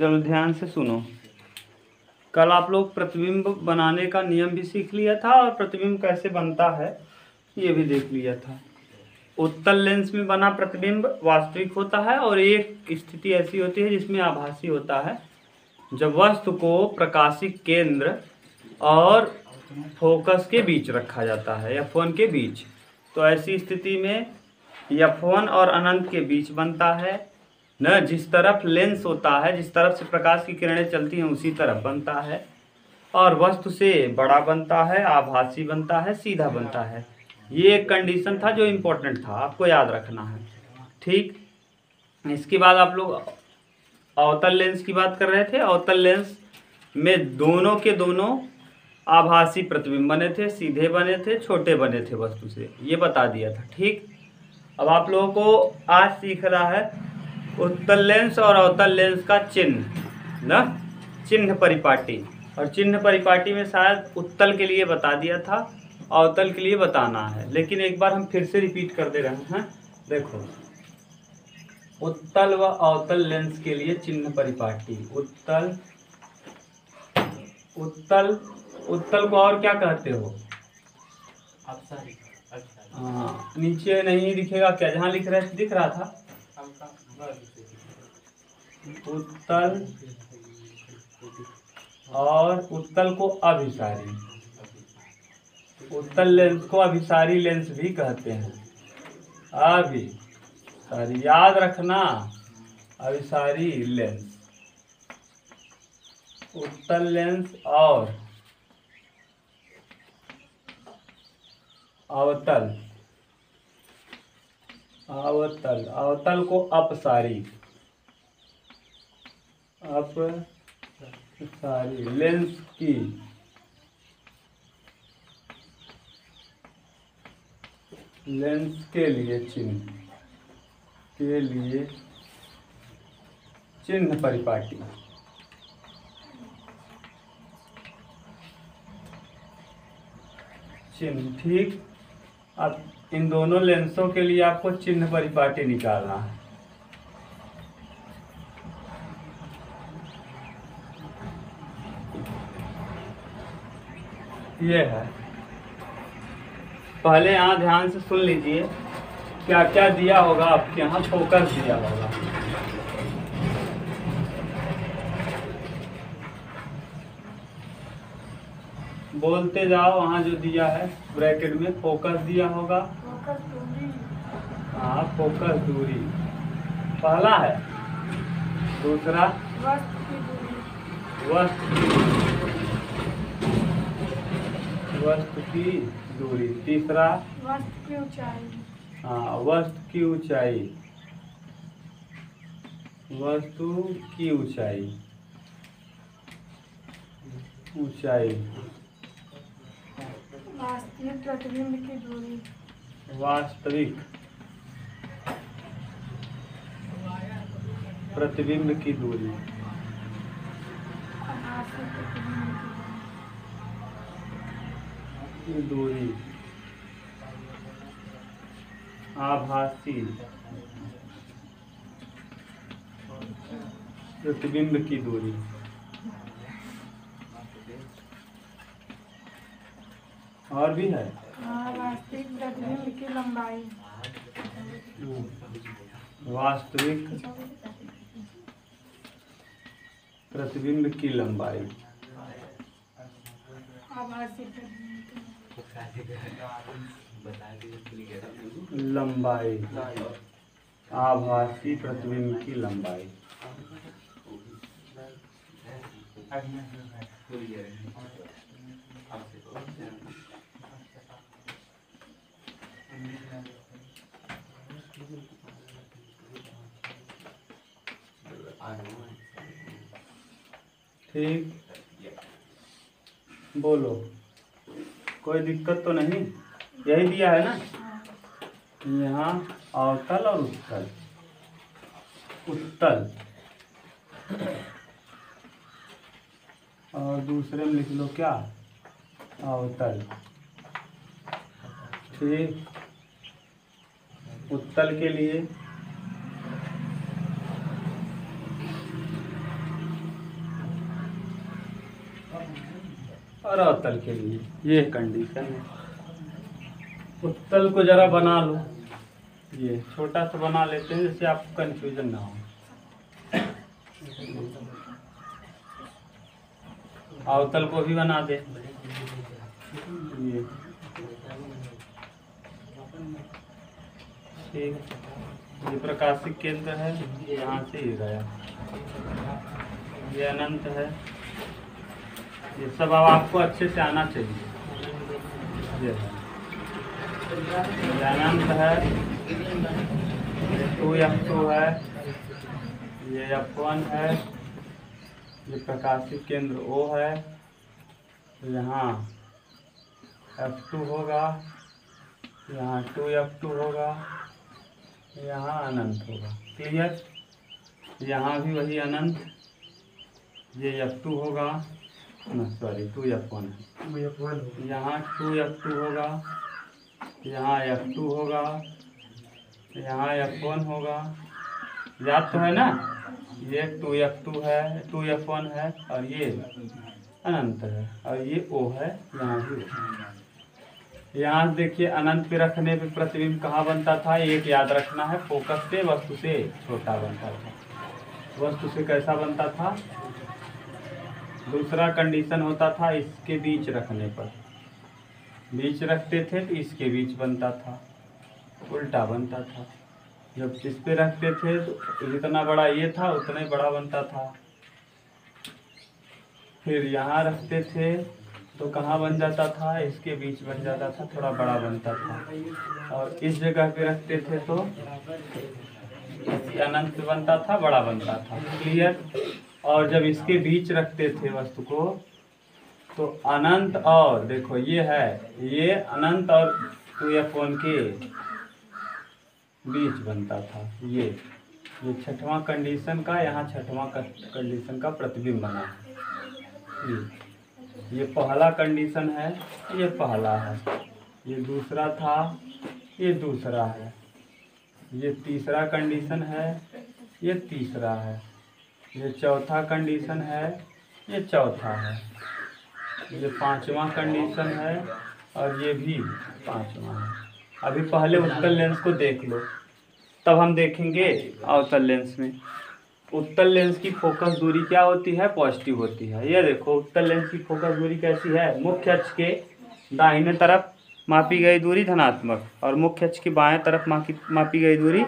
चलो ध्यान से सुनो। कल आप लोग प्रतिबिंब बनाने का नियम भी सीख लिया था और प्रतिबिंब कैसे बनता है ये भी देख लिया था। उत्तल लेंस में बना प्रतिबिंब वास्तविक होता है और एक स्थिति ऐसी होती है जिसमें आभासी होता है, जब वस्तु को प्रकाशिक केंद्र और फोकस के बीच रखा जाता है, F1 के बीच। तो ऐसी स्थिति में F1 और अनंत के बीच बनता है न, जिस तरफ लेंस होता है, जिस तरफ से प्रकाश की किरणें चलती हैं उसी तरफ बनता है, और वस्तु से बड़ा बनता है, आभासी बनता है, सीधा बनता है। ये एक कंडीशन था जो इम्पोर्टेंट था, आपको याद रखना है। ठीक, इसके बाद आप लोग अवतल लेंस की बात कर रहे थे। अवतल लेंस में दोनों के दोनों आभासी प्रतिबिंब बने थे, सीधे बने थे, छोटे बने थे वस्तु से, ये बता दिया था। ठीक, अब आप लोगों को आज सीख रहा है उत्तल लेंस और अवतल लेंस का चिन्ह ना, चिन्ह परिपाटी। और चिन्ह परिपाटी में शायद उत्तल के लिए बता दिया था, अवतल के लिए बताना है, लेकिन एक बार हम फिर से रिपीट कर दे रहे हैं। देखो, उत्तल व अवतल लेंस के लिए चिन्ह परिपाटी। उत्तल उत्तल को और क्या कहते हो? हाँ, नीचे नहीं दिखेगा क्या? जहाँ लिख रहे दिख रहा था उत्तल, और उत्तल को अभिसारी। उत्तल लेंस को अभिसारी लेंस भी कहते हैं। अभिसारी, याद रखना, अभिसारी लेंस। उत्तल लेंस और अवतल, अवतल को अपसारी, अपसारी लेंस की लेंस के लिए चिन्ह परिपाटी। चिन्ह, ठीक। अब इन दोनों लेंसों के लिए आपको चिन्ह परिपाटी निकालना है। ये है, पहले यहाँ ध्यान से सुन लीजिए क्या क्या दिया होगा आपके यहाँ। फोकस दिया होगा, बोलते जाओ, वहाँ जो दिया है ब्रैकेट में फोकस दिया होगा। हाँ, फोकस दूरी पहला है। दूसरा वस्तु की दूरी। तीसरा वस्तु की ऊंचाई। हाँ, वस्तु की ऊंचाई, वस्तु की ऊंचाई, ऊंचाई। वास्तविक प्रतिबिंब की दूरी, वास्तविक प्रतिबिंब की दूरी, दूरी, आभासी प्रतिबिंब की दूरी। और भी है, वास्तविक प्रतिबिंब की लंबाई, वास्तविक प्रतिबिंब की लंबाई, लंबाई, आभासी प्रतिबिंब की लंबाई। ठीक, बोलो, कोई दिक्कत तो नहीं? यही दिया है ना यहाँ, अवतल और उत्तल। उत्तल और दूसरे में लिख लो क्या, अवतल। ठीक, उत्तल के लिए और अवतल के लिए ये कंडीशन है। उत्तल को जरा बना लो, ये छोटा सा बना लेते हैं जिससे आपको कंफ्यूजन ना हो। अवतल को भी बना दे, ये ठीक। ये प्रकाशिक केंद्र है, यहाँ से ये गया, ये अनंत है। ये सब अब आपको अच्छे से आना चाहिए। ये अनंत है, ये 2F2 है, ये F1 है, ये प्रकाशिक केंद्र O है, यहाँ F2 होगा, यहाँ 2F2 होगा, यहाँ अनंत होगा। क्लियर? यहाँ भी वही अनंत, ये F2 होगा, सॉरी 2F1 है, यहाँ 2F2 होगा, यहाँ F2 होगा, यहाँ F1 होगा। याद तो है ना? ये 2F2 है, 2F1 है, और ये अनंत है, और ये O है, यहाँ भी। यहाँ देखिए अनंत पे रखने पे प्रतिबिंब कहाँ बनता था, एक याद रखना है, फोकस से वस्तु से छोटा बनता था। वस्तु से कैसा बनता था? दूसरा कंडीशन होता था इसके बीच रखने पर, बीच रखते थे तो इसके बीच बनता था, उल्टा बनता था। जब इस पे रखते थे तो जितना बड़ा ये था उतना ही बड़ा बनता था। फिर यहाँ रखते थे तो कहाँ बन जाता था? इसके बीच बन जाता था, थोड़ा बड़ा बनता था। और इस जगह पे रखते थे तो अनंत पे बनता था, बड़ा बनता था। क्लियर? और जब इसके बीच रखते थे वस्तु को तो अनंत, और देखो ये है, ये अनंत और 2F1 के बीच बनता था। ये छठवां कंडीशन का, यहाँ छठवां कंडीशन का प्रतिबिंब बना है। ये पहला कंडीशन है, ये पहला है, ये दूसरा था, ये दूसरा है, ये तीसरा कंडीशन है, ये तीसरा है, ये चौथा कंडीशन है, ये चौथा है, ये पांचवा कंडीशन है, और ये भी पांचवा है। अभी पहले उत्तल लेंस को देख लो, तब हम देखेंगे अवतल लेंस में। उत्तल लेंस की फोकस दूरी क्या होती है? पॉजिटिव होती है। ये देखो उत्तल लेंस की फोकस दूरी कैसी है? मुख्य अक्ष के दाहिने तरफ मापी गई दूरी धनात्मक, और मुख्य अक्ष की बाएं तरफ मापी गई दूरी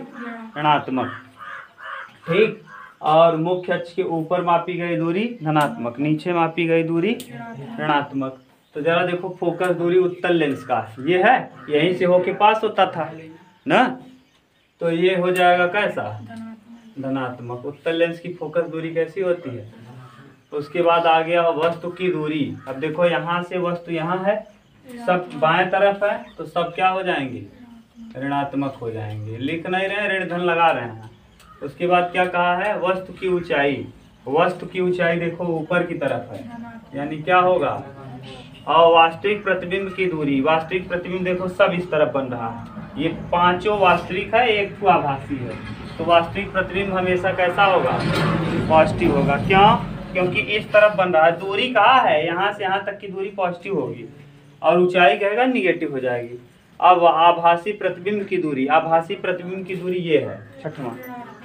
ऋणात्मक। ठीक? और मुख्य अक्ष के ऊपर मापी गई दूरी धनात्मक, नीचे मापी गई दूरी ऋणात्मक। तो जरा देखो फोकस दूरी उत्तल लेंस का ये है, यहीं से होके पास होता था ना, तो ये हो जाएगा कैसा? धनात्मक। उत्तल लेंस की फोकस दूरी कैसी होती है? उसके बाद आ गया वस्तु की दूरी। अब देखो यहाँ से वस्तु यहाँ है, सब बाएं तरफ है, तो सब क्या हो जाएंगे? ऋणात्मक हो जाएंगे। लिख नहीं रहे, ऋण धन लगा रहे हैं। उसके बाद क्या कहा है? वस्तु की ऊंचाई। वस्तु की ऊंचाई देखो ऊपर की तरफ है, यानी क्या होगा? और वास्तविक प्रतिबिंब की दूरी, वास्तविक प्रतिबिंब देखो सब इस तरफ बन रहा है, ये पांचों वास्तविक है, एक तो आभासी है, तो वास्तविक प्रतिबिंब हमेशा कैसा होगा? पॉजिटिव होगा। क्यों? क्योंकि इस तरफ बन रहा है। दूरी कहाँ है? यहाँ से यहाँ तक की दूरी पॉजिटिव होगी, और ऊंचाई कहेगा निगेटिव हो जाएगी। अब आभासी प्रतिबिंब की दूरी, आभासी प्रतिबिंब की दूरी ये है, छठवां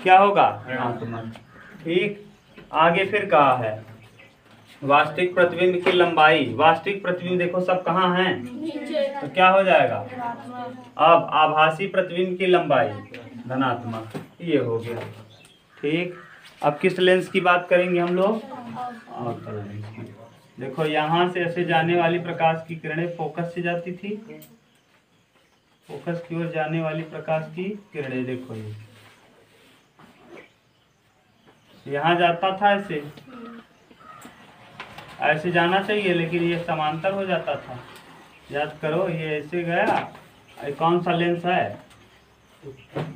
क्या होगा? ऋणात्मक। ठीक? आगे फिर कहा है वास्तविक प्रतिबिंब की लंबाई। वास्तविक प्रतिबिंब देखो सब कहाँ हैं? तो क्या हो जाएगा? अब आभासी प्रतिबिंब की लंबाई धनात्मक, ये हो गया। ठीक? अब किस लेंस की बात करेंगे हम लोग? अवतल लेंस की। देखो यहाँ से ऐसे जाने वाली प्रकाश की किरणें फोकस से जाती थी, फोकस की ओर जाने वाली प्रकाश की किरणें देखो ये यहाँ जाता था, ऐसे जाना चाहिए, लेकिन ये समांतर हो जाता था। याद करो, ये ऐसे गया, ये कौन सा लेंस है?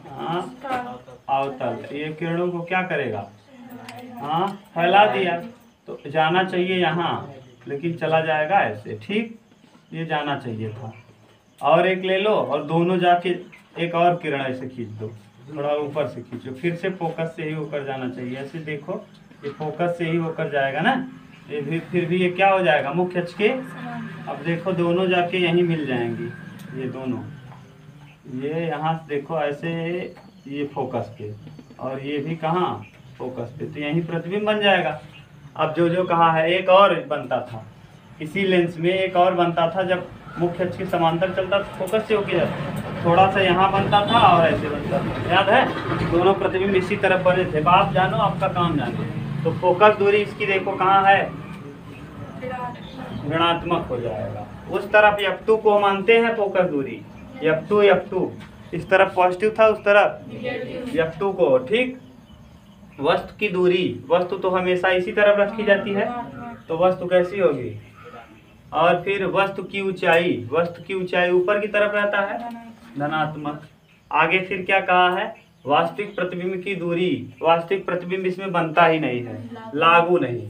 हाँ, अवतल। ये किरणों को क्या करेगा? हाँ, फैला दिया, तो जाना चाहिए यहाँ, लेकिन चला जाएगा ऐसे। ठीक? ये जाना चाहिए था। और एक ले लो, और दोनों जाके एक और किरण ऐसे खींच दो, थोड़ा ऊपर से खींचो, फिर से फोकस से ही होकर जाना चाहिए। ऐसे देखो, ये फोकस से ही होकर जाएगा ना, ये भी फिर भी ये क्या हो जाएगा, मुख्य अक्ष के। अब देखो दोनों जाके यहीं मिल जाएंगी, ये दोनों, ये यहाँ से देखो ऐसे, ये फोकस पे और ये भी कहाँ, फोकस पे, तो यहीं प्रतिबिंब बन जाएगा। अब जो जो कहा है, एक और बनता था इसी लेंस में, एक और बनता था जब मुख्य अक्ष के समांतर चलता था, फोकस से होके जाता, थोड़ा सा यहाँ बनता था और ऐसे बनता था, याद है। दोनों प्रतिबिंब इसी तरफ बने थे। आप जानो, आपका काम जानो। तो फोकस दूरी इसकी देखो कहाँ है, ऋणात्मक हो जाएगा। उस तरफ F2 को मानते हैं फोकस दूरी, F2 इस तरफ पॉजिटिव था, उस तरफ F2 को, ठीक। वस्तु की दूरी, वस्तु तो हमेशा इसी तरफ रखी जाती है, तो वस्तु कैसी होगी। और फिर वस्तु की ऊंचाई ऊपर की तरफ रहता है, धनात्मक। आगे फिर क्या कहा है, वास्तविक प्रतिबिंब की दूरी, वास्तविक प्रतिबिंब इसमें बनता ही नहीं है, लागू नहीं,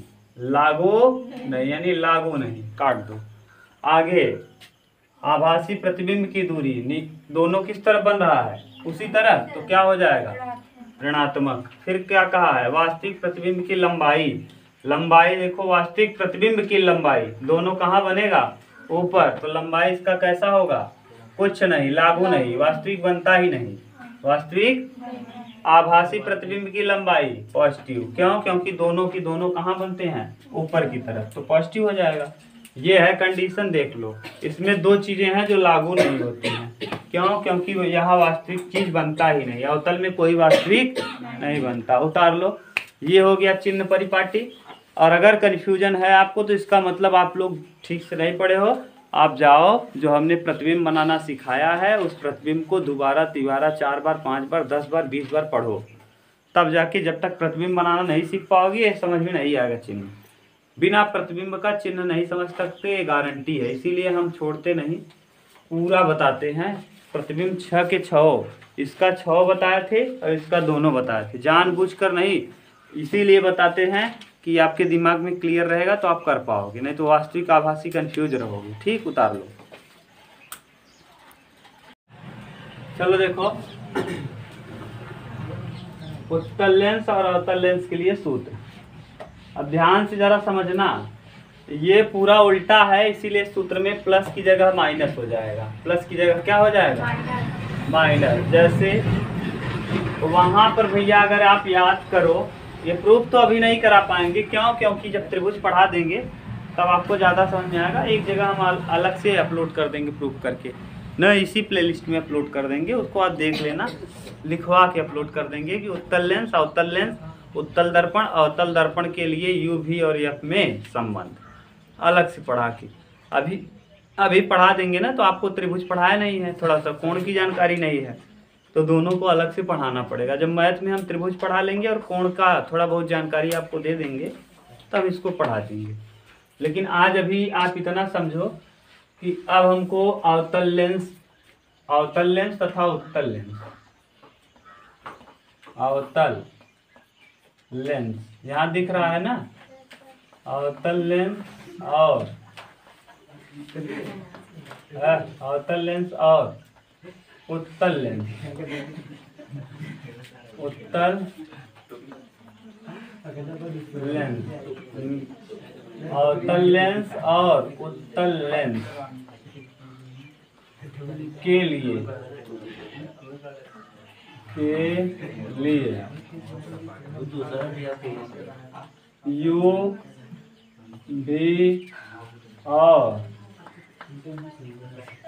यानी लागू नहीं, काट दो। आगे आभासी प्रतिबिंब की दूरी, दोनों किस तरफ बन रहा है, उसी तरफ, तो क्या हो जाएगा, ऋणात्मक। फिर क्या कहा है, वास्तविक प्रतिबिंब की लंबाई देखो, वास्तविक प्रतिबिंब की लंबाई, दोनों कहाँ बनेगा, ऊपर, तो लंबाई इसका कैसा होगा, कुछ नहीं, लागू नहीं, वास्तविक बनता ही नहीं, वास्तविक। आभासी प्रतिबिंब की लंबाई पॉजिटिव, क्यों, क्योंकि दोनों की दोनों कहाँ बनते हैं, ऊपर की तरफ, तो पॉजिटिव हो जाएगा। ये है कंडीशन, देख लो। इसमें दो चीजें हैं जो लागू नहीं होती हैं, क्यों, क्योंकि यहाँ वास्तविक चीज बनता ही नहीं, अवतल में कोई वास्तविक नहीं बनता। उतार लो, ये हो गया चिन्ह परिपाटी। और अगर कन्फ्यूजन है आपको तो इसका मतलब आप लोग ठीक से नहीं पढ़े हो। आप जाओ, जो हमने प्रतिबिंब बनाना सिखाया है उस प्रतिबिंब को दोबारा, तिबारा, 4 बार, 5 बार, 10 बार, 20 बार पढ़ो, तब जाके, जब तक प्रतिबिंब बनाना नहीं सीख पाओगे ये समझ में नहीं आएगा। चिन्ह बिना प्रतिबिंब का चिन्ह नहीं समझ सकते, गारंटी है, इसीलिए हम छोड़ते नहीं, पूरा बताते हैं। प्रतिबिंब 6 के 6, इसका 6 बताए थे और इसका दोनों बताए थे, जानबूझकर नहीं, इसीलिए बताते हैं कि आपके दिमाग में क्लियर रहेगा तो आप कर पाओगे, नहीं तो वास्तविक आभासी कंफ्यूज रहोगे, ठीक। उतार लो, चलो देखो, उत्तल लेंस और अवतल लेंस के लिए सूत्र। अब ध्यान से जरा समझना, ये पूरा उल्टा है, इसीलिए सूत्र में प्लस की जगह माइनस हो जाएगा, प्लस की जगह क्या हो जाएगा, माइनस। जैसे वहां पर भैया अगर आप याद करो, ये प्रूफ तो अभी नहीं करा पाएंगे, क्यों, क्योंकि जब त्रिभुज पढ़ा देंगे तब आपको ज़्यादा समझ में आएगा। एक जगह हम अलग से अपलोड कर देंगे प्रूफ करके, न इसी प्लेलिस्ट में अपलोड कर देंगे, उसको आप देख लेना, लिखवा के अपलोड कर देंगे कि उत्तल लेंस, अवतल लेंस, उत्तल दर्पण, अवतल दर्पण के लिए यू वी और एफ में संबंध, अलग से पढ़ा के। अभी पढ़ा देंगे ना, तो आपको त्रिभुज पढ़ाया नहीं है, थोड़ा सा कोण की जानकारी नहीं है, तो दोनों को अलग से पढ़ाना पड़ेगा। जब मैथ में हम त्रिभुज पढ़ा लेंगे और कोण का थोड़ा बहुत जानकारी आपको दे देंगे, तब इसको पढ़ा देंगे। लेकिन आज अभी आप इतना समझो कि अब हमको अवतल लेंस तथा उत्तल लेंस, अवतल लेंस यहाँ दिख रहा है ना, अवतल लेंस और अवतल लेंस और उत्तल लेंस, उत्तल लेंस, अवतल लेंस और उत्तल लेंस के लिए यू बी और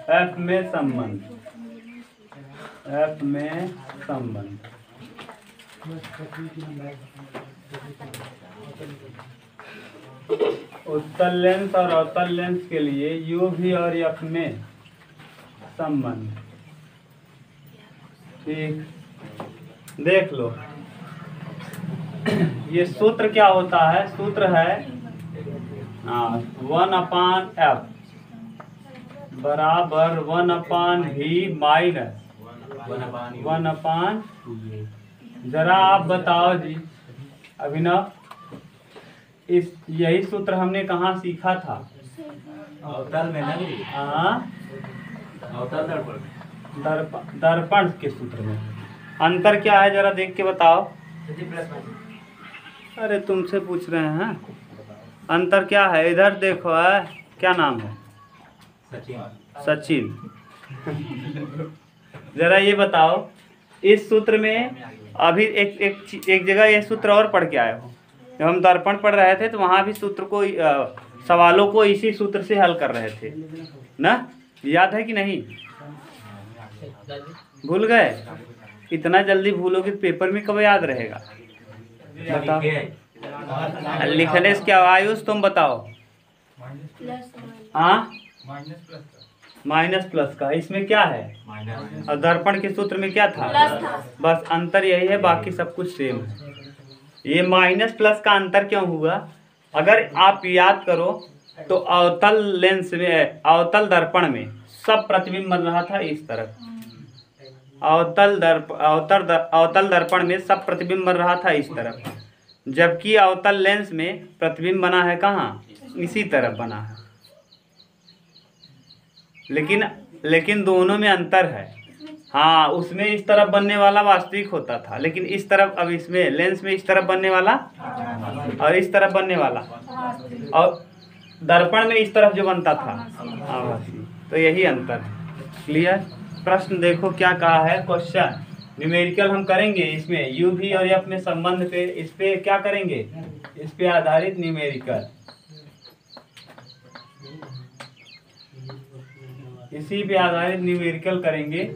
एफ में संबंध, एफ में संबंध। उत्तल लेंस और अवतल लेंस के लिए यू वी और एफ में संबंध, ठीक। देख लो, ये सूत्र क्या होता है, सूत्र है 1/f बराबर 1/v माइनस 1/u। जरा आप बताओ जी अभिनव, इस यही सूत्र हमने कहाँ सीखा था, अवतल में नहीं, अवतल दर्पण के सूत्र में। अंतर क्या है जरा देख के बताओ। अरे तुमसे पूछ रहे हैं, अंतर क्या है? इधर देखो है, क्या नाम है? सचिन। सचिन। जरा ये बताओ, इस सूत्र में अभी एक जगह ये सूत्र और पढ़ के आए हो। जब हम दर्पण पढ़ रहे थे तो वहाँ भी सूत्र को सवालों को इसी सूत्र से हल कर रहे थे ना, याद है कि नहीं? भूल गए? इतना जल्दी भूलोगे तो पेपर में कब याद रहेगा? बताओ। लिखने से क्या आयुष, तुम बताओ। हाँ, माइनस प्लस का। इसमें क्या है? और दर्पण के सूत्र में क्या था? बस अंतर यही है, बाकी सब कुछ सेम है। ये माइनस प्लस का अंतर क्यों हुआ? अगर आप याद करो तो अवतल लेंस में, अवतल दर्पण में सब प्रतिबिंब बन रहा था इस तरफ। अवतल दर्पण में सब प्रतिबिंब बन रहा था इस तरफ, जबकि अवतल लेंस में प्रतिबिंब बना है कहाँ? इसी तरफ बना है। लेकिन दोनों में अंतर है। हाँ, उसमें इस तरफ बनने वाला वास्तविक होता था, लेकिन इस तरफ, अब इसमें लेंस में इस तरफ बनने वाला और इस तरफ बनने वाला, और दर्पण में इस तरफ जो बनता था आभासी। तो यही अंतर है। क्लियर? प्रश्न देखो क्या कहा है। क्वेश्चन न्यूमेरिकल हम करेंगे इसमें, यू भी और एफ में संबंध पे, इस पे क्या करेंगे? इस पे आधारित न्यूमेरिकल, इसी पे आधारित न्यूमेरिकल करेंगे।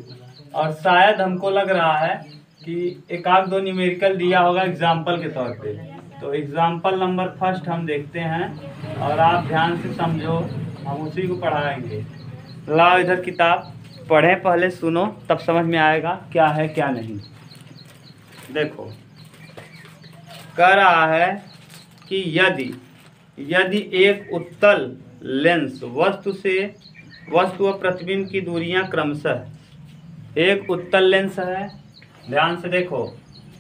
और शायद हमको लग रहा है कि एक आध दो न्यूमेरिकल दिया होगा एग्जाम्पल के तौर पे। तो एग्जाम्पल नंबर फर्स्ट हम देखते हैं और आप ध्यान से समझो, हम उसी को पढ़ाएंगे। लाओ इधर किताब, पढ़ें, पहले सुनो तब समझ में आएगा क्या है क्या नहीं। देखो, कह रहा है कि यदि एक उत्तल लेंस वस्तु व प्रतिबिंब की दूरियां क्रमशः, एक उत्तल लेंस है, ध्यान से देखो,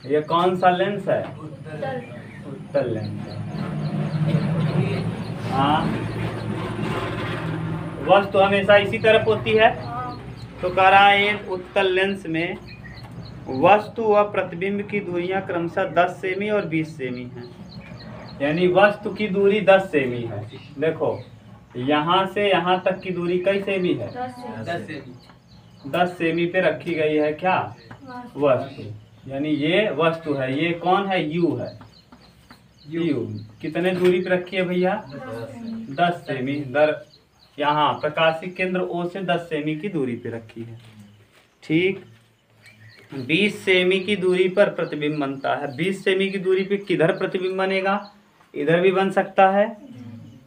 ये कौन सा लेंस है? उत्तल लेंस है। हाँ, वस्तु हमेशा इसी तरफ होती है। तो कह रहा है एक उत्तल लेंस में वस्तु व प्रतिबिंब की दूरियां क्रमशः 10 सेमी और 20 सेमी हैं। यानी वस्तु की दूरी 10 सेमी है। देखो, यहाँ से यहाँ तक की दूरी कई सेमी है? 10 सेमी पे रखी गई है क्या? वस्तु। यानी ये वस्तु है, ये कौन है? यू है। यू कितने दूरी पे रखी है भैया? 10 सेमी। यहाँ प्रकाशिक केंद्र ओ से 10 सेमी की दूरी पे रखी है। ठीक, 20 सेमी की दूरी पर प्रतिबिंब बनता है। 20 सेमी की दूरी पे किधर प्रतिबिंब बनेगा? इधर भी बन सकता है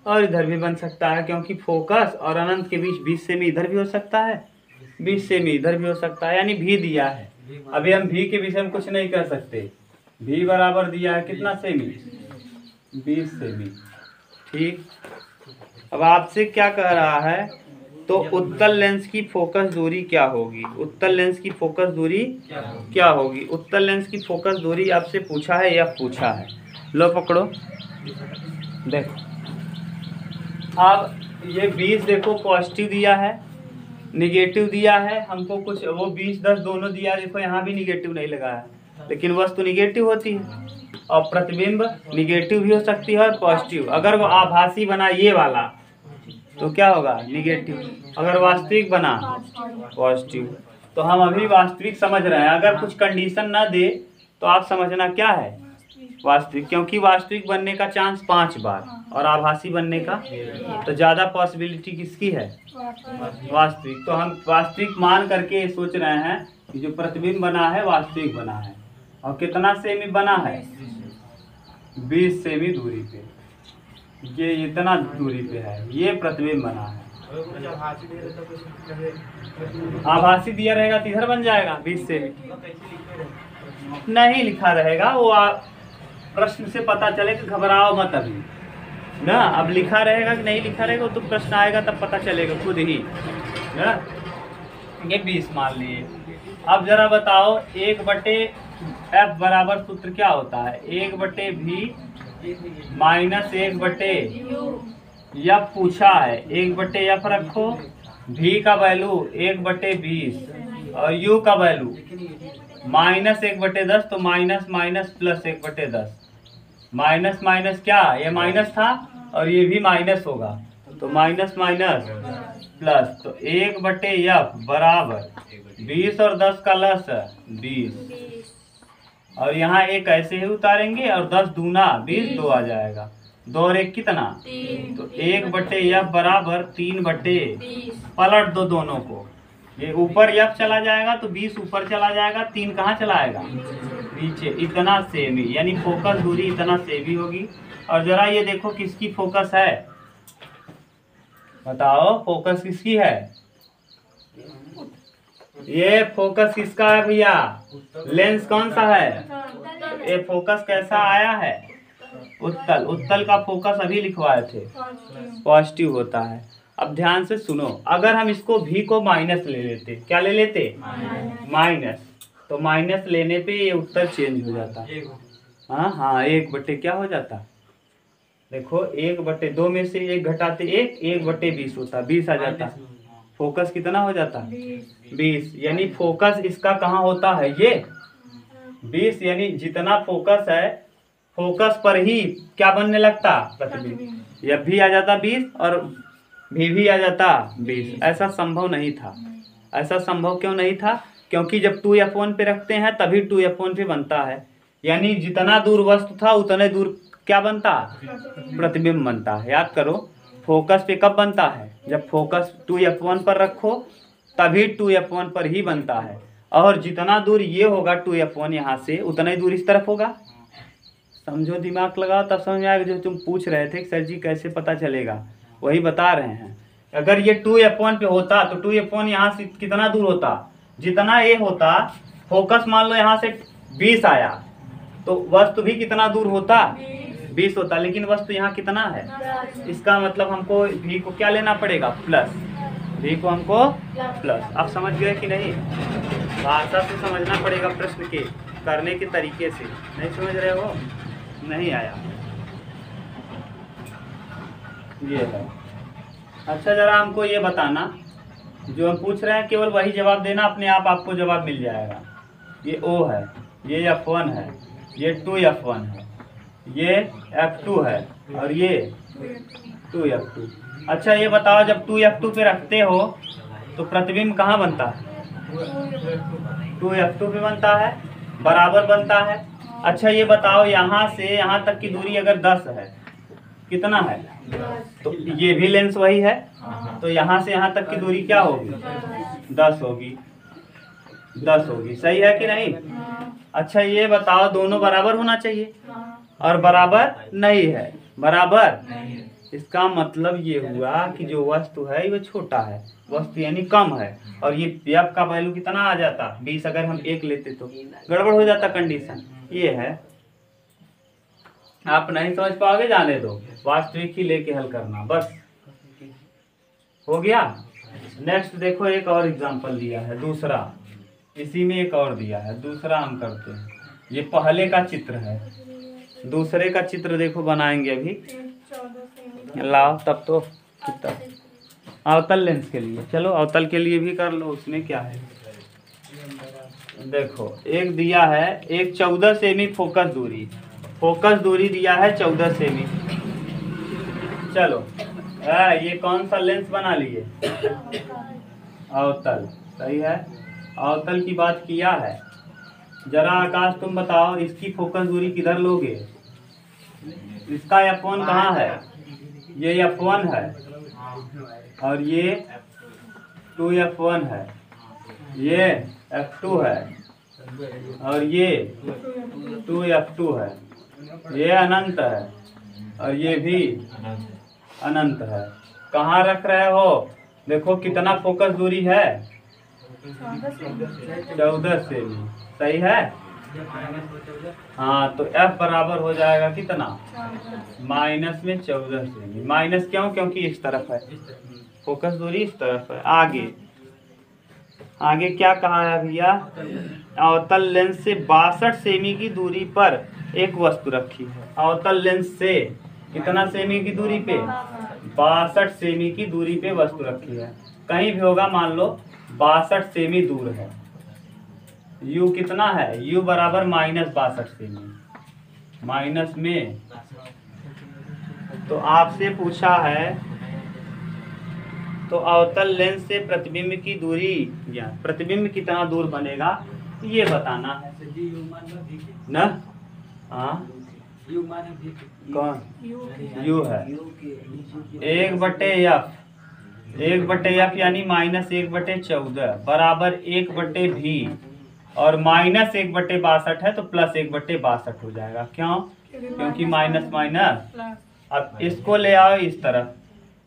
और इधर भी बन सकता है, क्योंकि फोकस और अनंत के बीच 20 सेमी इधर भी हो सकता है, 20 सेमी इधर भी हो सकता है। यानी भी दिया है। अभी हम भी के विषय में कुछ नहीं कर सकते। भी बराबर दिया है कितना सेमी? 20 सेमी। ठीक, अब आपसे क्या कह रहा है? तो उत्तल लेंस की फोकस दूरी क्या होगी? उत्तल लेंस की फोकस दूरी क्या होगी? उत्तल लेंस की फोकस दूरी आपसे पूछा है या पूछा है? लो पकड़ो, देखो, अब ये 20 देखो पॉजिटिव दिया है, निगेटिव दिया है हमको कुछ, वो 20 10 दोनों दिया। देखो यहाँ भी निगेटिव नहीं लगा है, लेकिन वस्तु निगेटिव होती है और प्रतिबिंब निगेटिव भी हो सकती है और पॉजिटिव। अगर वो आभासी बना ये वाला तो क्या होगा? निगेटिव। अगर वास्तविक बना पॉजिटिव। तो हम अभी वास्तविक समझ रहे हैं। अगर कुछ कंडीशन ना दे तो आप समझना क्या है? वास्तविक, क्योंकि वास्तविक बनने का चांस 5 बार और आभासी बनने का तो ज़्यादा पॉसिबिलिटी किसकी है? वास्तविक। तो हम वास्तविक मान करके सोच रहे हैं कि जो प्रतिबिंब बना है वास्तविक बना है। और कितना सेमी बना है? 20 सेमी दूरी पे, ये इतना दूरी पे है, ये प्रतिबिंब बना है। आभासी दिया रहेगा तो इधर बन जाएगा 20 सेमी। नहीं लिखा रहेगा, वो प्रश्न से पता चले कि घबराओ मत अभी ना। अब लिखा रहेगा कि नहीं लिखा रहेगा तो प्रश्न आएगा तब पता चलेगा खुद ही ना। ये 20 मान लिए। अब जरा बताओ 1/f बराबर सूत्र क्या होता है? 1/v माइनस 1/f पूछा है, 1/f रखो, v का वैल्यू 1/20 और u का वैल्यू माइनस 1/10। तो minus minus plus 1/10, minus minus क्या? ये माइनस था और ये भी माइनस होगा, तो माइनस माइनस प्लस, तो 1/f बराबर 20 और 10 का लस 20, और यहाँ एक ऐसे ही उतारेंगे और 10 दूना 20, 2 आ जाएगा, 2 और 1 कितना, तो 1/f बराबर 3/, पलट दो दोनों को, ये ऊपर f चला जाएगा तो 20 ऊपर चला जाएगा, 3 कहाँ चला आएगा नीचे, इतना सेमी, यानी फोकस दूरी इतना सेमी होगी। और जरा ये देखो किसकी फोकस है, बताओ फोकस किसकी है, ये फोकस किसका है भैया, लेंस कौन सा है, ये फोकस कैसा आया है, उत्तल, उत्तल का फोकस अभी लिखवाए थे, पॉजिटिव होता है। अब ध्यान से सुनो, अगर हम इसको भी को माइनस ले लेते, क्या ले लेते, माइनस, तो माइनस लेने पे ये उत्तर चेंज हो जाता, हाँ 1/, क्या हो जाता, देखो 1/2 में से 1 घटाते 1, 1/20 होता, 20 आ जाता, फोकस कितना हो जाता 20, यानी फोकस इसका कहाँ होता है, ये 20, यानी जितना फोकस है फोकस पर ही क्या बनने लगता, प्रतिबिंब, यह भी आ जाता 20 और भी आ जाता 20। ऐसा संभव नहीं था, ऐसा संभव क्यों नहीं था, क्योंकि जब 2f1 पे रखते हैं तभी 2f1 पे बनता है, यानी जितना दूर वस्तु था उतने दूर क्या बनता, प्रतिबिंब बनता है। याद करो, फोकस पे कब बनता है, जब फोकस 2f1 पर रखो तभी 2f1 पर ही बनता है, और जितना दूर ये होगा 2f1 यहाँ से, उतना ही दूर इस तरफ होगा। समझो, दिमाग लगाओ तब समझ में आएगा। जो तुम पूछ रहे थे सर जी कैसे पता चलेगा, वही बता रहे हैं। अगर ये 2f1 पे होता तो 2f1 यहाँ से कितना दूर होता, जितना ये होता, फोकस मान लो यहाँ से 20 आया तो वस्तु भी कितना दूर होता, 20 होता, लेकिन वस्तु यहाँ कितना है, इसका मतलब हमको भी को क्या लेना पड़ेगा, प्लस, भी को हमको प्लस। आप समझ गए कि नहीं, भाषा से समझना पड़ेगा, प्रश्न के करने के तरीके से। नहीं समझ रहे हो, नहीं आया, ये है। अच्छा जरा हमको ये बताना, जो हम पूछ रहे हैं केवल वही जवाब देना, अपने आप आपको जवाब मिल जाएगा। ये O है, ये F1 है, ये 2F1 है, ये F2 है, और ये 2F2। अच्छा ये बताओ, जब 2F2 पे रखते हो तो प्रतिबिंब कहाँ बनता है, 2F2 पे बनता है, बराबर बनता है। अच्छा ये बताओ, यहाँ से यहाँ तक की दूरी अगर 10 है, कितना है, तो ये भी लेंस वही है, तो यहाँ से यहाँ तक की दूरी क्या होगी, 10 होगी, 10 होगी, सही है कि नहीं। अच्छा ये बताओ, दोनों बराबर होना चाहिए, और बराबर नहीं है, बराबर, इसका मतलब ये हुआ कि जो वस्तु है वो छोटा है, वस्तु यानी कम है, और ये f का वैल्यू कितना आ जाता, 20, अगर हम 1 लेते तो गड़बड़ हो जाता कंडीशन। ये है, आप नहीं समझ पाओगे, जाने दो, वास्तविक ही लेके हल करना, बस हो गया। नेक्स्ट देखो, एक और एग्जांपल दिया है, दूसरा, इसी में एक और दिया है, दूसरा हम करते हैं। ये पहले का चित्र है, दूसरे का चित्र देखो बनाएंगे अभी, लाओ तब तो कितना, अवतल लेंस के लिए, चलो अवतल के लिए भी कर लो, उसमें क्या है। देखो एक दिया है, एक 14 सेमी फोकस दूरी, फोकस दूरी दिया है 14 सेमी। चलो ये कौन सा लेंस बना लिए, अवतल, सही है, अवतल की बात किया है। जरा आकाश तुम बताओ, इसकी फोकस दूरी किधर लोगे, इसका F1 कहाँ है, ये F1 है, और ये 2F1 है, ये F2 है, और ये 2F2 है, ये अनंत है, और ये भी अनंत है। कहाँ रख रहे हो, देखो कितना फोकस दूरी है, 14 सेमी, सही है। हाँ तो F बराबर हो जाएगा कितना, माइनस में 14 सेमी, माइनस क्यों, क्योंकि इस तरफ है, फोकस दूरी इस तरफ है। आगे आगे क्या कहा है भैया, अवतल लेंस से 62 सेमी की दूरी पर एक वस्तु रखी है। अवतल लेंस से कितना सेमी की दूरी पे, 62 सेमी की दूरी पे वस्तु रखी है, कहीं भी होगा, मान लो 62 सेमी दूर है। U कितना है, U बराबर -62 सेमी, माइनस में तो आपसे पूछा है, तो अवतल लेंस से प्रतिबिंब की दूरी या प्रतिबिंब कितना दूर बनेगा ये बताना है ना। हाँ कौन यू है 1/f, 1/f यानी -1/14 बराबर 1/v और -1/62 है तो +1/62 हो जाएगा। क्यों? क्योंकि माइनस माइनस। अब इसको ले आओ इस तरफ,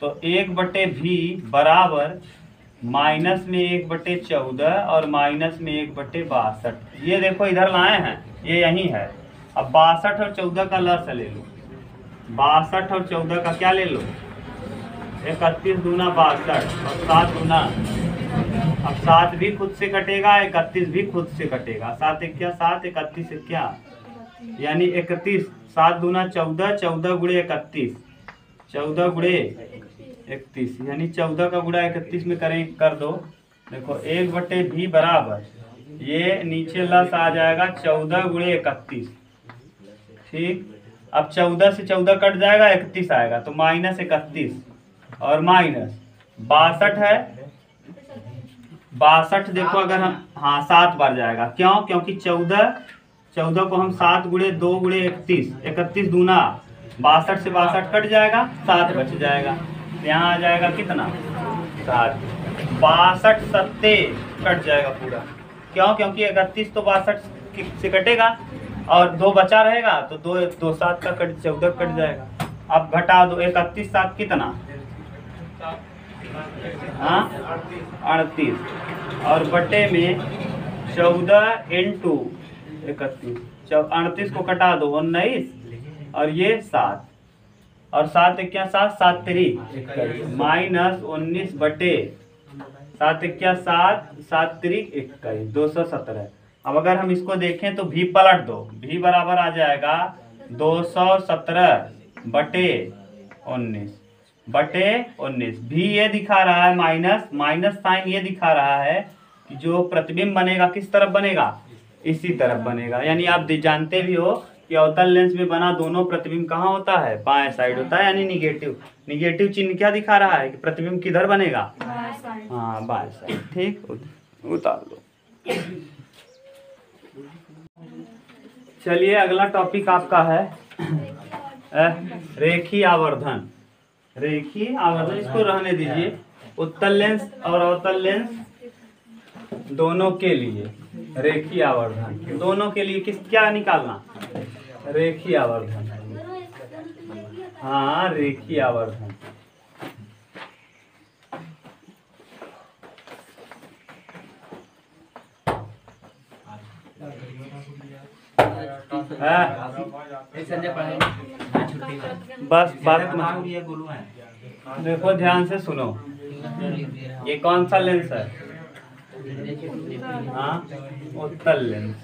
तो 1/v बराबर माइनस में 1/14 और माइनस में 1/62। ये देखो इधर लाए हैं, ये यही है। अब 62 और 14 का लस ले लो, 62 और 14 का क्या ले लो, 31 दूना 62 और 7 दूना, अब 7 भी खुद से कटेगा, 31 भी खुद से कटेगा। 7 एक क्या 7, 31 एक क्या यानी 31, 7 दूना 14, 14 गुणे 31, 14 गुणे 31 यानी 14 का गुणा 31 में करें कर दो। देखो 1/v बराबर ये नीचे लस आ जाएगा 14 गुणे 31। ठीक, अब 14 से 14 कट जाएगा, 31 आएगा तो -31 और माइनस 62 है। 62 देखो अगर हम 7 बार जाएगा। क्यों? क्योंकि 14 को हम 7 गुणे 2 गुणे 31, 31 दूना 62 से 62 कट जाएगा, 7 बच जाएगा। यहाँ आ जाएगा कितना 7, 62 सत्ते कट जाएगा पूरा। क्यों? क्योंकि 31 तो 62 से कटेगा और 2 बचा रहेगा तो 2 7 का 14 कट जाएगा। अब घटा दो, 31 7 कितना 38 और बटे में 14 इंटू 31, 38 को कटा दो 19 और ये 7 और 7 एक क्या 7, 7 3 -19 बटे 7 एक क्या 7, 7 3 21, 217। अब अगर हम इसको देखें तो v पलट दो, v बराबर आ जाएगा 217 बटे 19 भी ये दिखा रहा है माइनस साइन ये दिखा रहा है कि जो प्रतिबिंब बनेगा किस तरफ बनेगा, इसी तरफ बनेगा। यानी आप जानते भी हो कि अवतल लेंस में बना दोनों प्रतिबिंब कहाँ होता है, बाएं साइड होता है, यानी निगेटिव चिन्ह क्या दिखा रहा है कि प्रतिबिंब किधर बनेगा, हाँ बाएं साइड। ठीक, उतार दो। चलिए अगला टॉपिक आपका है रेखीय आवर्धन। रेखीय आवर्धन इसको रहने दीजिए। उत्तल लेंस और अवतल लेंस दोनों के लिए रेखीय आवर्धन, दोनों के लिए क्या निकालना, रेखीय आवर्धन। हाँ रेखीय आवर्धन बस बात देखो ध्यान से सुनो। ये कौन सा लेंस है, हाँ उत्तल लेंस,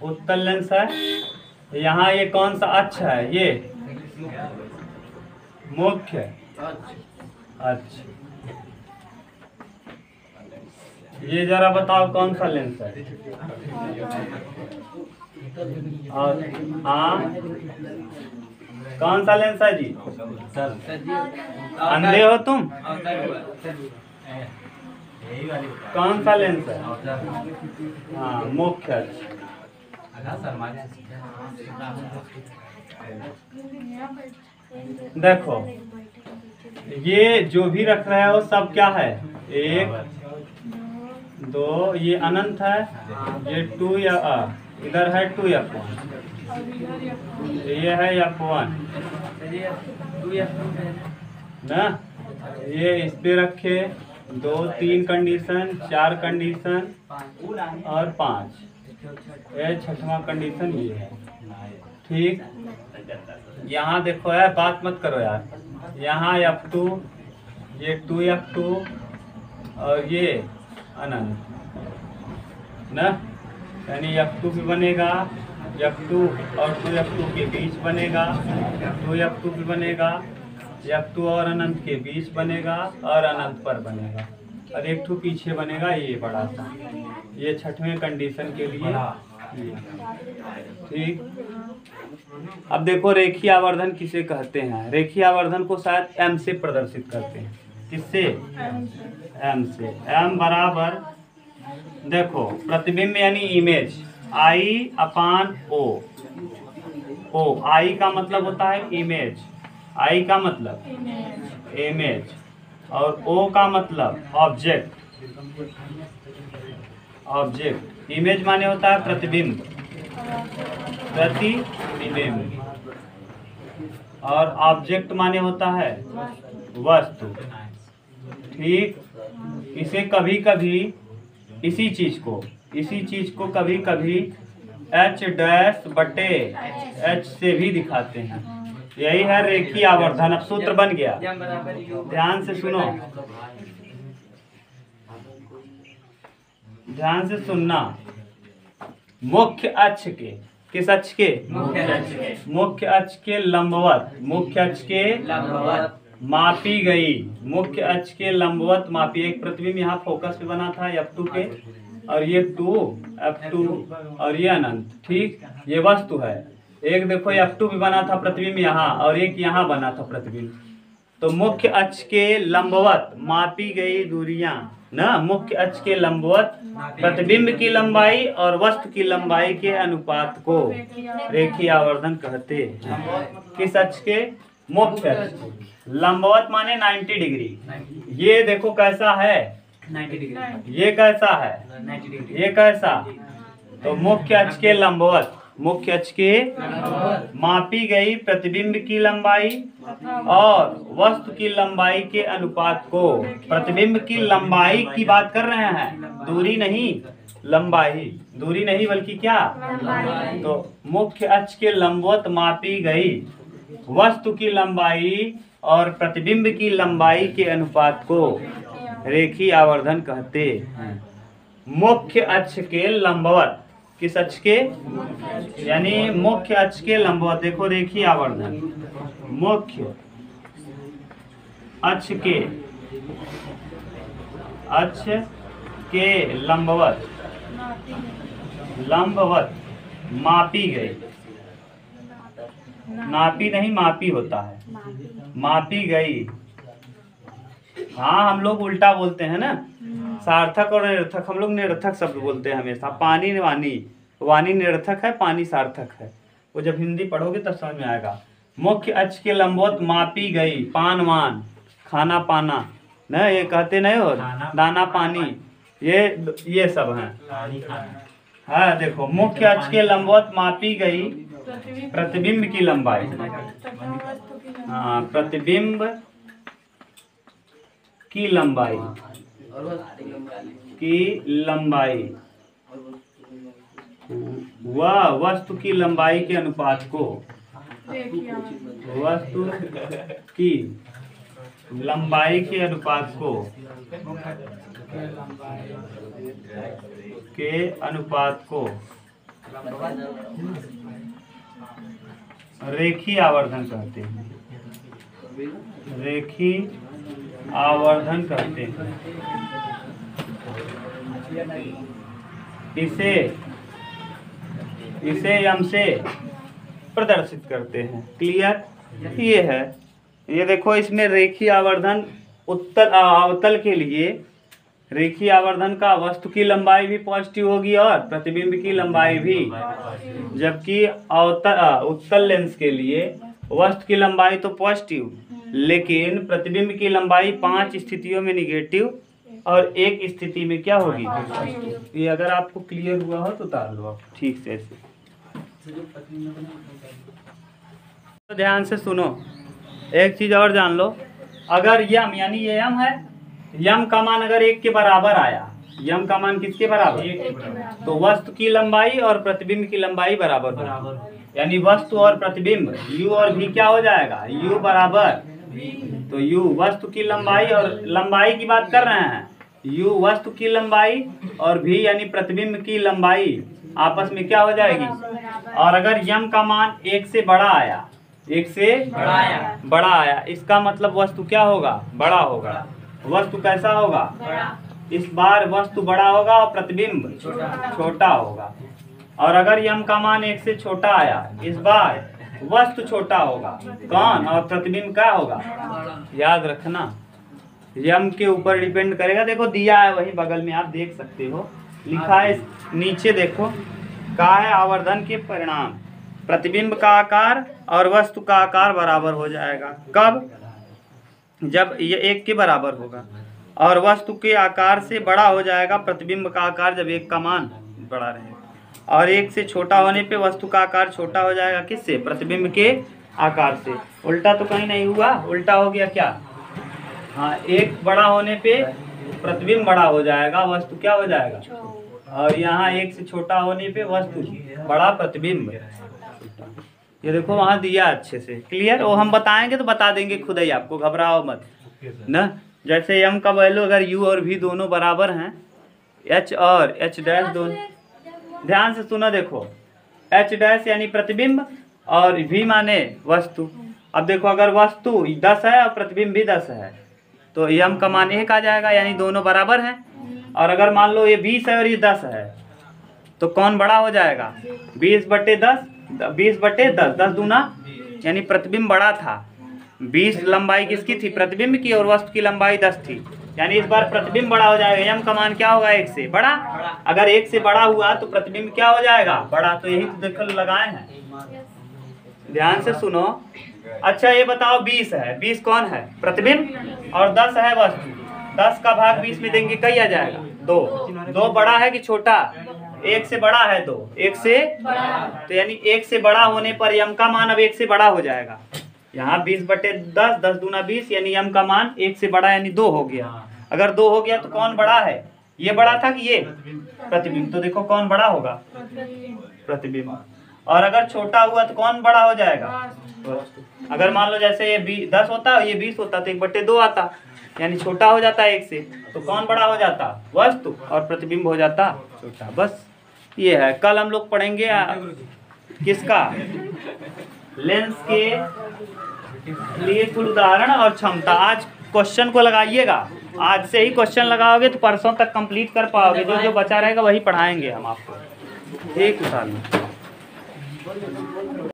उत्तल लेंस है। यहाँ ये कौन सा अक्ष है, ये मुख्य अक्ष। ये जरा बताओ कौन सा लेंस है, और हाँ कौन सा लेंस है जी, अंधे हो तुम, कौन सा लेंस है, हाँ मुख्य अक्ष। देखो ये जो भी रख रहा है वो सब क्या है, 1 2, ये अनंत है, ये 2 या इधर है 2f1, ये है f1 ना। ये इस पे रखे 2 3 कंडीशन, 4 कंडीशन और 5, ये 6वां कंडीशन ये है। ठीक, यहाँ देखो यार बात मत करो यार, यहाँ f2, ये 2f2 और ये अनंत ना, यानी f2 भी बनेगा, f2 और 2f2 के बीच बनेगा, 2f2 भी बनेगा, f2 और अनंत के बीच बनेगा और अनंत पर बनेगा, और एक ठू पीछे बनेगा ये बड़ा सा, ये 6वें कंडीशन के लिए। ठीक, अब देखो रेखीय आवर्धन किसे कहते हैं। रेखीय आवर्धन को शायद m से प्रदर्शित करते हैं। किससे? m से। m बराबर देखो प्रतिबिंब यानी इमेज I/O। ओ I का मतलब होता है इमेज, I का मतलब इमेज और O का मतलब ऑब्जेक्ट। ऑब्जेक्ट इमेज माने होता है प्रतिबिंब, प्रतिबिंब, और ऑब्जेक्ट माने होता है वस्तु। ठीक, इसे कभी कभी इसी चीज को कभी कभी H' से भी दिखाते हैं। यही है रेखीय आवर्धन। अब सूत्र बन गया, ध्यान से सुनो, ध्यान से सुनना। मुख्य अक्ष के, किस अक्ष के? मुख्य अक्ष के लंबवत, मुख्य अक्ष के लंबवत मापी गई, मुख्य अक्ष के लंबवत मापी। एक प्रतिबिंब यहाँ फोकस पे बना था F2 के, और ये F2 और ये अनंत। ठीक, ये वस्तु है। एक देखो F2 भी बना था प्रतिबिंब यहाँ, और एक यहाँ बना था प्रतिबिंब। तो मुख्य अक्ष के लंबवत मापी गई दूरियां ना, मुख्य अक्ष के लंबवत प्रतिबिंब की लंबाई और वस्तु की लंबाई के अनुपात को रेखीय आवर्धन कहते हैं। किस अक्ष के? मुख्य अक्ष। लंबवत माने 90 डिग्री। ये देखो कैसा है, 90 डिग्री। ये कैसा है, 90 डिग्री। ये कैसा? तो मुख्य अक्ष के लंबवत, मुख्य अक्ष के मापी गई प्रतिबिंब की लंबाई और वस्तु की लंबाई के अनुपात को। प्रतिबिंब की लंबाई की बात कर रहे हैं, दूरी नहीं, लंबाई। दूरी नहीं बल्कि क्या? तो मुख्य अक्ष के लंबवत मापी गई वस्तु की लंबाई और प्रतिबिंब की लंबाई के अनुपात को रेखीय आवर्धन कहते हैं। मुख्य अक्ष के लंबवत, किस अक्ष के? यानी मुख्य अक्ष के लंबवत। देखो रेखीय आवर्धन, मुख्य अक्ष के लंबवत मापी गई, नापी नहीं मापी होता है, मापी गई। हाँ, हम लोग उल्टा बोलते हैं ना, सार्थक और निरर्थक। हम लोग निरर्थक शब्द बोलते हैं हमेशा। पानी वानी, वानी निरर्थक है, पानी सार्थक है। वो जब हिंदी पढ़ोगे तब समझ में आएगा। मुख्य अक्ष के लंबवत मापी गई, पान वान, खाना पाना न, ये कहते नहीं हो, दाना पानी, ये सब हैं। हाँ देखो, मुख्य अक्ष के लंबवत मापी गई प्रतिबिंब की लंबाई। हाँ, प्रतिबिंब की लंबाई व वस्तु की लंबाई के अनुपात को, वस्तु की लंबाई के अनुपात को, रेखीय आवर्धन कहते हैं। रेखीय आवर्धन कहते हैं। इसे m से प्रदर्शित करते हैं। क्लियर? ये है, ये देखो इसमें रेखीय आवर्धन अवतल के लिए रेखीय आवर्धन का वस्तु की लंबाई भी पॉजिटिव होगी और प्रतिबिंब की लंबाई भी, जबकि उत्तल लेंस के लिए वस्तु की लंबाई तो पॉजिटिव, लेकिन प्रतिबिंब की लंबाई 5 स्थितियों में निगेटिव और 1 स्थिति में क्या होगी? ये अगर आपको क्लियर हुआ हो तो उतार लो आप ठीक से ऐसे। तो ध्यान से सुनो, एक चीज और जान लो। अगर यम यानी ये यम है, यम का मान अगर 1 के बराबर आया, यम का मान किसके बराबर? 1 के बराबर। तो वस्तु की लंबाई और प्रतिबिंब की लंबाई बराबर, यानी वस्तु और प्रतिबिंब u और v क्या हो जाएगा? u बराबर, तो u वस्तु की लंबाई और लंबाई की बात कर रहे हैं, u वस्तु की लंबाई और v यानी प्रतिबिंब की लंबाई आपस में क्या हो जाएगी? और अगर यम का मान 1 से बड़ा आया, 1 से बड़ा आया, इसका मतलब वस्तु क्या होगा? बड़ा होगा। वस्तु कैसा होगा? इस बार वस्तु बड़ा होगा और प्रतिबिंब छोटा होगा। और अगर यम का मान 1 से छोटा आया, इस बार वस्तु छोटा होगा कौन, और प्रतिबिंब क्या होगा, याद रखना यम के ऊपर डिपेंड करेगा। देखो दिया है वही बगल में, आप देख सकते हो लिखा है नीचे, देखो क्या है, आवर्धन के परिणाम प्रतिबिंब का आकार और वस्तु का आकार बराबर हो जाएगा। कब, जब ये 1 के बराबर होगा और वस्तु के आकार से बड़ा हो जाएगा प्रतिबिंब का आकार जब 1 का मान बड़ा रहेगा, और 1 से छोटा होने पे वस्तु का आकार छोटा हो जाएगा, किससे, प्रतिबिंब के आकार से। उल्टा तो कहीं नहीं हुआ, उल्टा हो गया क्या, हाँ 1 बड़ा होने पे प्रतिबिंब बड़ा हो जाएगा, वस्तु क्या हो जाएगा, और यहाँ 1 से छोटा होने पे वस्तु बड़ा प्रतिबिंब। ये देखो वहाँ दिया अच्छे से क्लियर, वो हम बताएंगे तो बता देंगे खुद ही, आपको घबराओ मत ना। जैसे यम का वैल्यू अगर u और v दोनों बराबर हैं, h और h डैश दोनों, ध्यान से सुनो, देखो h डैश यानी प्रतिबिंब और v माने वस्तु। अब देखो अगर वस्तु 10 है और प्रतिबिंब भी 10 है तो यम का मान 1 आ जाएगा, यानी दोनों बराबर हैं। और अगर मान लो ये 20 है और ये 10 है तो कौन बड़ा हो जाएगा, 20/10, 20/10, 10 दूना, यानी प्रतिबिंब बड़ा था। 20 लंबाई किसकी थी, प्रतिबिंब की, और वस्तु की लंबाई 10 थी, यानी इस बार प्रतिबिंब बड़ा हो जाएगा। यम का मान क्या होगा, 1 से बड़ा। अगर 1 से बड़ा हुआ तो प्रतिबिंब क्या हो जाएगा, बड़ा। तो यही तो देखो लगाए हैं, ध्यान से सुनो। अच्छा ये बताओ 20 है, 20 कौन है, प्रतिबिंब, और 10 है वस्तु। 10 का भाग 20 में देंगे कई आ जाएगा, 2। 2 बड़ा है कि छोटा, 1 से बड़ा है 2, 1 से तो यानी 1 से बड़ा होने पर यम का मान अब 1 से बड़ा हो जाएगा। यहाँ 20/10, 10 दूना 20, यानी यम का मान 1 से बड़ा यानी 2 हो गया। अगर 2 हो गया तो कौन बड़ा है, ये बड़ा था कि ये, प्रतिबिंब। तो देखो कौन बड़ा होगा, प्रतिबिंब। और अगर छोटा हुआ तो कौन बड़ा हो जाएगा, अगर मान लो जैसे ये 10 होता ये 20 होता तो 1/2 आता, यानी छोटा हो जाता है 1 से, तो कौन बड़ा हो जाता, वस्तु, और प्रतिबिंब हो जाता छोटा। बस ये है। कल हम लोग पढ़ेंगे किसका, लेंस के लिए कुल उदाहरण और क्षमता। आज क्वेश्चन को लगाइएगा, आज से ही क्वेश्चन लगाओगे तो परसों तक कंप्लीट कर पाओगे। जो जो बचा रहेगा वही पढ़ाएंगे हम आपको। ठीक है।